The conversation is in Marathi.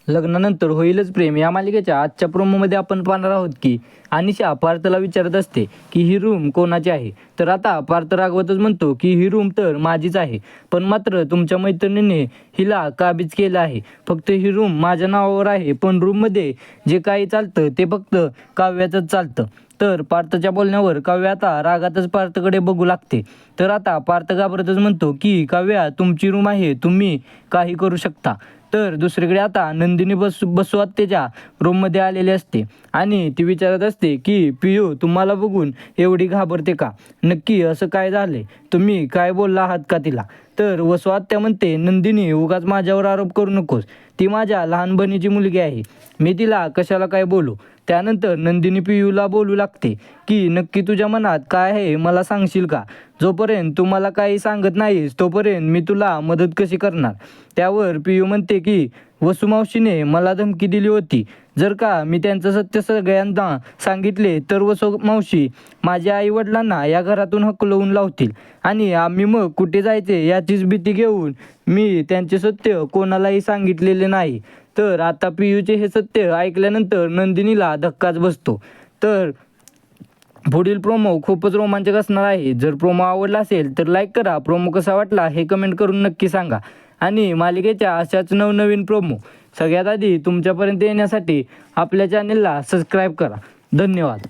लग्नानंतर होईलच प्रेम या मालिकेच्या आजच्या प्रोमोमध्ये आपण पाहणार आहोत की अनिशा पार्थला विचारत असते की ही रूम कोणाची आहे. तर आता पार्थ रागवतच म्हणतो की ही रूम तर माझीच आहे, पण मात्र तुमच्या मैत्रिणीने हिला काबीज केलं आहे. फक्त ही रूम माझ्या नावावर आहे, पण रूममध्ये जे काही चालतं ते फक्त काव्याचंच चालतं. तर पार्थच्या बोलण्यावर काव्या आता रागातच पार्थकडे बघू लागते. तर आता पार्थ घाबरतच म्हणतो की काव्या तुमची रूम आहे, तुम्ही काही करू शकता. तर दुसरीकडे आता नंदिनी बसू आत्याच्या रूममध्ये आलेली असते आणि ती विचारत असते की पियू तुम्हाला बघून एवढी घाबरते का? नक्की असं काय झाले? तुम्ही काय बोलला आहात का तिला? तर वसू आत्या म्हणते नंदिनी उगाच माझ्यावर आरोप करू नकोस, ती माझ्या लहान बहिणीची मुलगी आहे, मी तिला कशाला काय बोलू. त्यानंतर नंदिनी पियूला बोलू लागते की नक्की तुझ्या मनात काय आहे मला सांगशील का? जोपर्यंत तू मला काही सांगत नाहीस तोपर्यंत मी तुला मदत कशी करणार. त्यावर पियू म्हणते की वसुमावशीने मला धमकी दिली होती, जर का मी त्यांचं सत्य सगळ्यांना सांगितले तर वसुमावशी माझ्या आईवडिलांना या घरातून हकलवून लावतील आणि आम्ही मग कुठे जायचे याचीच भीती घेऊन मी त्यांचे सत्य कोणालाही सांगितलेले नाही. तर आता पियूचे हे सत्य ऐकल्यानंतर नंदिनीला धक्काच बसतो. तर पुढील प्रोमो खूपच रोमांचक असणार आहे. जर प्रोमो आवडला असेल तर लाईक करा. प्रोमो कसा वाटला हे कमेंट करून नक्की सांगा आणि मालिकेच्या अशाच नवनवीन प्रोमो सगळ्यात आधी तुमच्यापर्यंत येण्यासाठी आपल्या चॅनेलला सबस्क्राईब करा. धन्यवाद.